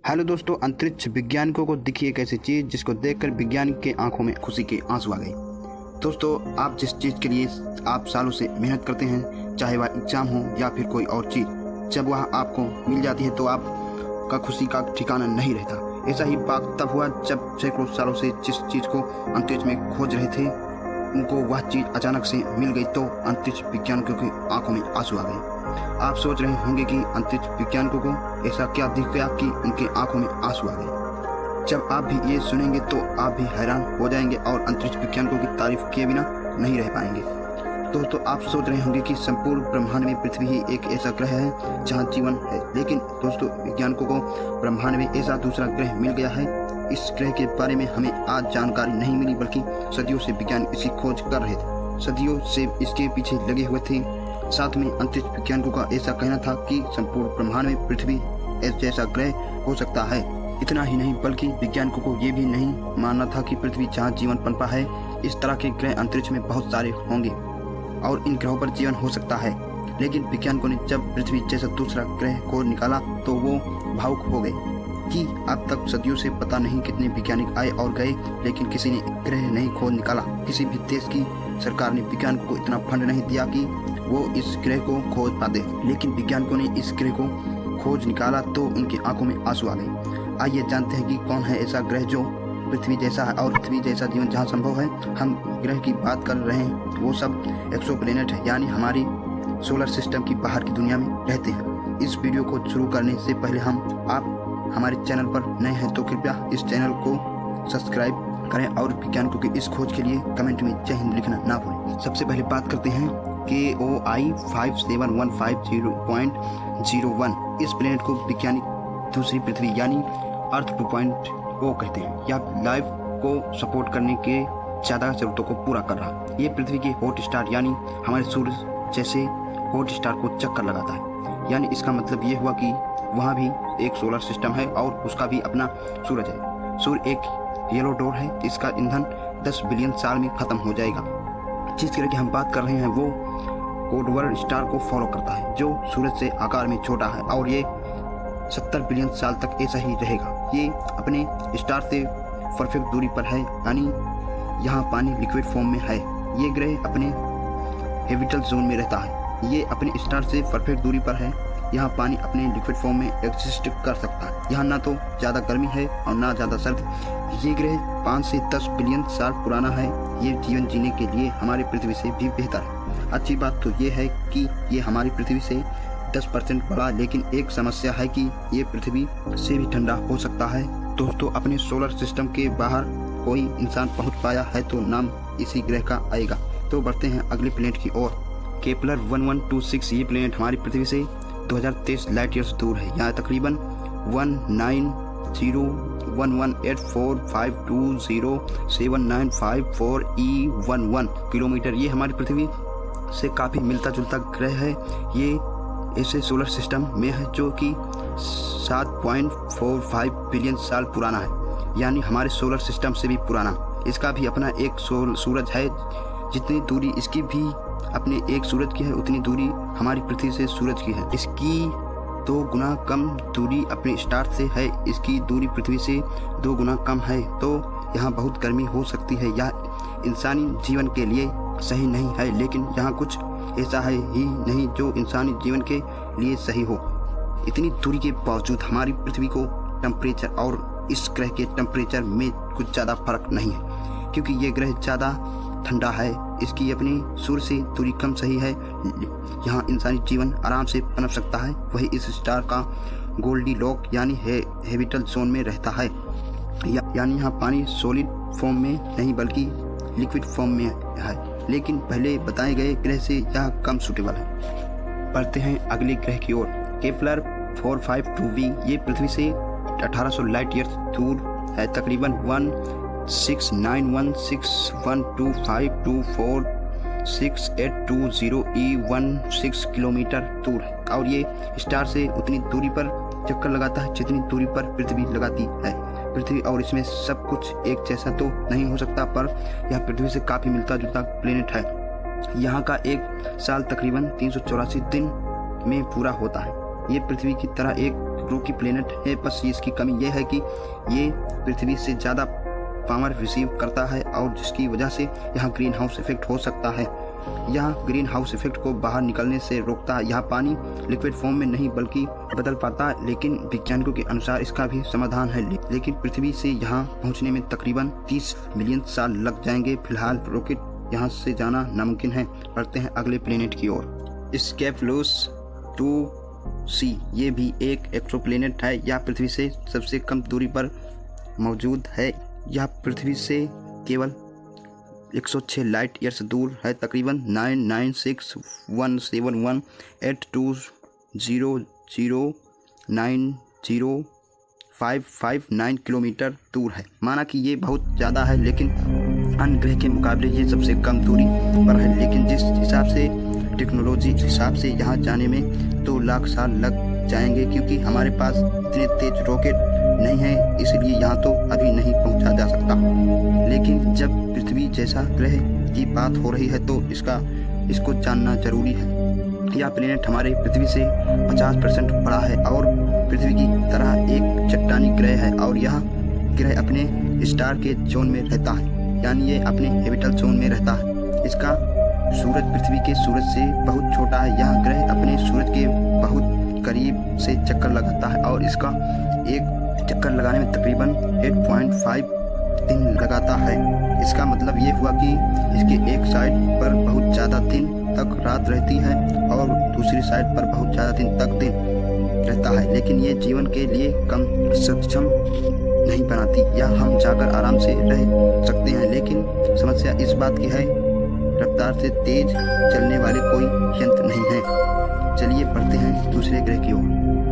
Hello दोस्तों, अंतरिक्ष वैज्ञानिकों को दिखी एक ऐसी चीज़ जिसको देखकर वैज्ञानिक के आंखों में खुशी के आंसू आ गए। दोस्तों, आप जिस चीज़ के लिए आप सालों से मेहनत करते हैं, चाहे वह एग्जाम हो या फिर कोई और चीज़, जब वह आपको मिल जाती है तो आपका खुशी का ठिकाना नहीं रहता। ऐसा ही बात तब हुआ जब सैकड़ों सालों से जिस चीज़ को अंतरिक्ष में खोज रहे थे, उनको वह चीज़ अचानक से मिल गई तो अंतरिक्ष वैज्ञानिकों की आंखों में आंसू आ गए। आप सोच रहे होंगे कि अंतरिक्ष वैज्ञानिकों को ऐसा क्या दिख गया कि उनके आंखों में आंसू आ गए। जब आप भी ये सुनेंगे तो आप भी हैरान हो जाएंगे और अंतरिक्ष वैज्ञानिकों की तारीफ किए बिना नहीं रह पाएंगे। दोस्तों, आप सोच रहे होंगे कि संपूर्ण ब्रह्मांड में पृथ्वी ही एक ऐसा ग्रह है जहाँ जीवन है, लेकिन दोस्तों, वैज्ञानिकों को ब्रह्मांड में ऐसा दूसरा ग्रह मिल गया है। इस ग्रह के बारे में हमें आज जानकारी नहीं मिली, बल्कि सदियों से विज्ञान इसकी खोज कर रहे थे, सदियों से इसके पीछे लगे हुए थे। साथ में अंतरिक्ष वैज्ञानिकों का ऐसा कहना था कि संपूर्ण ब्रह्मांड में पृथ्वी जैसा ग्रह हो सकता है। इतना ही नहीं, बल्कि वैज्ञानिकों को ये भी नहीं मानना था कि पृथ्वी जहाँ जीवन पनपा है, इस तरह के ग्रह अंतरिक्ष में बहुत सारे होंगे और इन ग्रहों पर जीवन हो सकता है। लेकिन वैज्ञानिकों ने जब पृथ्वी जैसा दूसरा ग्रह को निकाला तो वो भावुक हो गए कि अब तक सदियों से पता नहीं कितने वैज्ञानिक आए और गए, लेकिन किसी ने ग्रह नहीं खोज निकाला। किसी भी देश की सरकार ने वैज्ञानिकों को इतना फंड नहीं दिया कि वो इस ग्रह को खोज पाते, लेकिन वैज्ञानिकों ने इस ग्रह को खोज निकाला तो उनकी आंखों में आंसू आ गए। आइए जानते हैं कि कौन है ऐसा ग्रह जो पृथ्वी जैसा है और पृथ्वी जैसा जीवन जहाँ संभव है। हम ग्रह की बात कर रहे हैं, वो सब एक्सोप्लैनेट है, यानी हमारी सोलर सिस्टम की बाहर की दुनिया में रहते हैं। इस वीडियो को शुरू करने से पहले आप हमारे चैनल पर नए हैं तो कृपया इस चैनल को सब्सक्राइब करें और वैज्ञानिकों की इस खोज के लिए कमेंट में जय हिंद लिखना ना भूलें। सबसे पहले बात करते हैं KOI 5715.01। इस प्लेनेट को वैज्ञानिक दूसरी पृथ्वी यानी अर्थ 2.0 कहते हैं। यह लाइफ को सपोर्ट करने के ज़्यादा जरूरतों को पूरा कर रहा है। ये पृथ्वी के हॉट स्टार यानी हमारे सूर्य जैसे हॉट स्टार को चक्कर लगाता है। यानी इसका मतलब ये हुआ कि वहाँ भी एक सोलर सिस्टम है और उसका भी अपना सूरज है। सूर्य एक येलो डॉट है, इसका ईंधन 10 बिलियन साल में खत्म हो जाएगा। जिस ग्रह की हम बात कर रहे हैं वो कोडवर्ड स्टार को फॉलो करता है, जो सूरज से आकार में छोटा है और ये 70 बिलियन साल तक ऐसा ही रहेगा। ये अपने स्टार से परफेक्ट दूरी पर है, यानी यहाँ पानी लिक्विड फॉर्म में है। ये ग्रह अपने हैबिटल जोन में रहता है। ये अपने स्टार से परफेक्ट दूरी पर है, यहाँ पानी अपने लिक्विड फॉर्म में एग्जिस्ट कर सकता है। यहाँ ना तो ज़्यादा गर्मी है और ना ज़्यादा सर्दी। ये ग्रह 5 से 10 बिलियन साल पुराना है। ये जीवन जीने के लिए हमारी पृथ्वी से भी बेहतर है। अच्छी बात तो ये है कि ये हमारी पृथ्वी से 10% बड़ा, लेकिन एक समस्या है कि ये पृथ्वी से भी ठंडा हो सकता है। दोस्तों, अपने सोलर सिस्टम के बाहर कोई इंसान पहुँच पाया है तो नाम इसी ग्रह का आएगा। तो बढ़ते हैं अगले प्लेनेट की ओर। केपलर 1126। ये प्लेनेट हमारी पृथ्वी से 2023 लाइट ईयर्स दूर है। यहाँ तकरीबन 1901845207954E11 किलोमीटर। ये हमारी पृथ्वी से काफ़ी मिलता जुलता ग्रह है। ये ऐसे सोलर सिस्टम में है जो कि 7.45 बिलियन साल पुराना है, यानी हमारे सोलर सिस्टम से भी पुराना। इसका भी अपना एक सूरज है। जितनी दूरी इसकी भी अपने एक सूरज की है, उतनी दूरी हमारी पृथ्वी से सूरज की है। इसकी 2 गुना कम दूरी अपने स्टार से है। इसकी दूरी पृथ्वी से 2 गुना कम है, तो यहाँ बहुत गर्मी हो सकती है। यह इंसानी जीवन के लिए सही नहीं है, लेकिन यहाँ कुछ ऐसा है ही नहीं जो इंसानी जीवन के लिए सही हो। इतनी दूरी के बावजूद हमारी पृथ्वी को टेम्परेचर और इस ग्रह के टेम्परेचर में कुछ ज़्यादा फर्क नहीं है, क्योंकि ये ग्रह ज़्यादा ठंडा है। इसकी अपनी सूर्य से दूरी कम सही है। यहाँ इंसानी जीवन आराम से पनप सकता है। वही इस स्टार का गोल्डी लॉक यानी हैबिटल जोन में रहता है, यानी यहाँ पानी सॉलिड फॉर्म में नहीं बल्कि लिक्विड फॉर्म में है। लेकिन पहले बताए गए ग्रह से यह कम सूटेबल है। बढ़ते हैं अगले ग्रह की ओर। Kepler 452b। ये पृथ्वी से 1800 लाइट ईयर्स दूर है, तकरीबन 169161252468220E16 किलोमीटर दूर है और ये स्टार से उतनी दूरी पर चक्कर लगाता है जितनी दूरी पर पृथ्वी लगाती है। पृथ्वी और इसमें सब कुछ एक जैसा तो नहीं हो सकता, पर यह पृथ्वी से काफ़ी मिलता जुलता प्लेनेट है। यहाँ का एक साल तकरीबन 384 दिन में पूरा होता है। ये पृथ्वी की तरह एक रॉकी प्लेनेट है, बस इसकी कमी यह है कि ये पृथ्वी से ज़्यादा पावर रिसीव करता है और जिसकी वजह से यहाँ ग्रीन हाउस इफेक्ट हो सकता है। यह ग्रीन हाउस इफेक्ट को बाहर निकलने से रोकता है। यह पानी लिक्विड फॉर्म में नहीं बल्कि बदल पाता है, लेकिन वैज्ञानिकों के अनुसार इसका भी समाधान है। लेकिन पृथ्वी से यहाँ पहुँचने में तकरीबन 30 मिलियन साल लग जाएंगे। फिलहाल रॉकेट यहाँ से जाना नामुमकिन है। बढ़ते हैं अगले प्लेनेट की ओर। स्केपलोस 2c ये भी एक एक्सोप्लैनेट है। यह पृथ्वी से सबसे कम दूरी पर मौजूद है। यह पृथ्वी से केवल 106 लाइट ईयर्स दूर है, तकरीबन 996171820090559 किलोमीटर दूर है। माना कि ये बहुत ज़्यादा है, लेकिन अन्य ग्रह के मुकाबले ये सबसे कम दूरी पर है। लेकिन जिस हिसाब से टेक्नोलॉजी हिसाब से यहाँ जाने में 2 लाख साल लग जाएंगे, क्योंकि हमारे पास इतने तेज रॉकेट नहीं है, इसलिए यहाँ तो अभी नहीं पहुँचा जा सकता। लेकिन जब पृथ्वी जैसा ग्रह की बात हो रही है तो इसको जानना जरूरी है। यह प्लेनेट हमारे पृथ्वी से 50% बड़ा है और पृथ्वी की तरह एक चट्टानी ग्रह है और यह ग्रह अपने स्टार के जोन में रहता है, यानी ये अपने हैबिटल जोन में रहता है। इसका सूरज पृथ्वी के सूरज से बहुत छोटा है। यह ग्रह अपने सूरज के बहुत करीब से चक्कर लगाता है और इसका एक चक्कर लगाने में तकरीबन 8.5 दिन लगाता है। इसका मतलब ये हुआ कि इसके एक साइड पर बहुत ज़्यादा दिन तक रात रहती है और दूसरी साइड पर बहुत ज़्यादा दिन तक दिन रहता है, लेकिन ये जीवन के लिए कम सक्षम नहीं बनाती। यह हम जाकर आराम से रह सकते हैं, लेकिन समस्या इस बात की है रफ्तार से तेज चलने वाले कोई यंत्र नहीं है। चलिए बढ़ते हैं दूसरे ग्रह की ओर।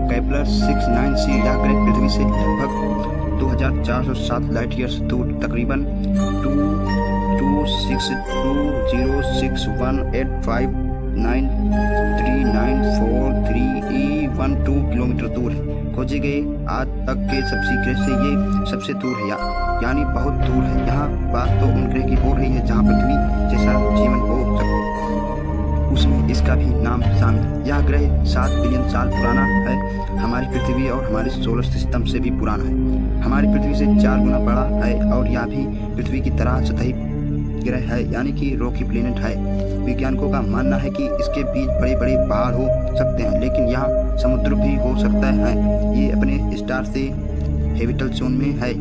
केपलर 69c यह ग्रह पृथ्वी से लगभग 2407 लाइट ईयर्स दूर, तकरीबन 22620618593943312 किलोमीटर दूर है। खोजे गए आज तक के सभी ग्रह से ये सबसे दूर है, यानी बहुत दूर है। यहाँ बात तो उन ग्रह की हो रही है जहाँ पृथ्वी जैसा जीवन हो सकता, उसमें इसका भी नाम शामिल है। यह ग्रह 7 बिलियन साल पुराना है, हमारी पृथ्वी और हमारे सोलर सिस्टम से भी पुराना है। हमारी पृथ्वी से 4 गुना बड़ा है और यह भी पृथ्वी की तरह सतही ग्रह है, यानी कि रॉकी प्लेनेट है। वैज्ञानिकों का मानना है कि इसके बीच बड़े बड़े पहाड़ हो सकते हैं, लेकिन यहाँ समुद्र भी हो सकता है। ये अपने स्टार से हैबिटल जोन में है।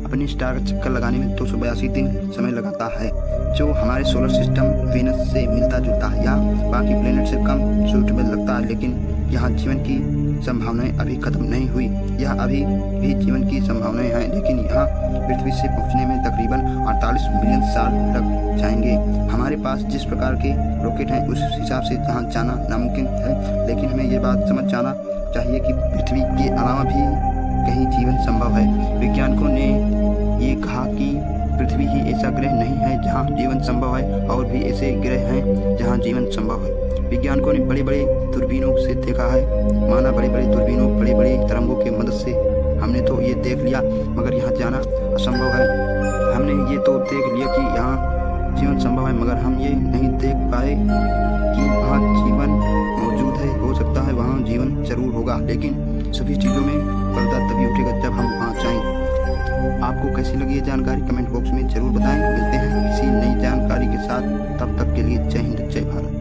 अपने स्टार का चक्कर लगाने में 282 दिन समय लगाता है, जो हमारे सोलर सिस्टम वीनस से मिलता जुलता है। यहाँ बाकी प्लेनेट से कम सूटेबल लगता है, लेकिन यहाँ जीवन की संभावनाएं अभी खत्म नहीं हुई। यह अभी भी जीवन की संभावनाएं हैं, लेकिन यहाँ पृथ्वी से पहुँचने में तकरीबन 48 मिलियन साल लग जाएंगे। हमारे पास जिस प्रकार के रॉकेट हैं उस हिसाब से यहाँ जाना नामुमकिन है, लेकिन हमें ये बात समझ जाना चाहिए कि पृथ्वी के अलावा भी कहीं जीवन संभव है। वैज्ञानिकों ने ये कहा कि पृथ्वी ही ऐसा ग्रह नहीं है जहाँ जीवन संभव है, और भी ऐसे ग्रह हैं जहाँ जीवन संभव है। वैज्ञानिकों ने बड़े बड़े दूरबीनों से देखा है, माना बड़े बड़े दूरबीनों बड़े बड़े तरंगों के मदद से हमने तो ये देख लिया, मगर यहाँ जाना असंभव है। हमने ये तो देख लिया कि यहाँ जीवन संभव है, मगर हम ये नहीं देख पाए कि वहाँ जीवन मौजूद है। हो सकता है वहाँ जीवन जरूर होगा, लेकिन सभी चीज़ों में पर्दा तभी उठेगा जब हम वहाँ जाएंगे। आपको कैसी लगी ये जानकारी कमेंट बॉक्स में जरूर बताएं। मिलते हैं किसी नई जानकारी के साथ, तब तक के लिए जय हिंद जय भारत।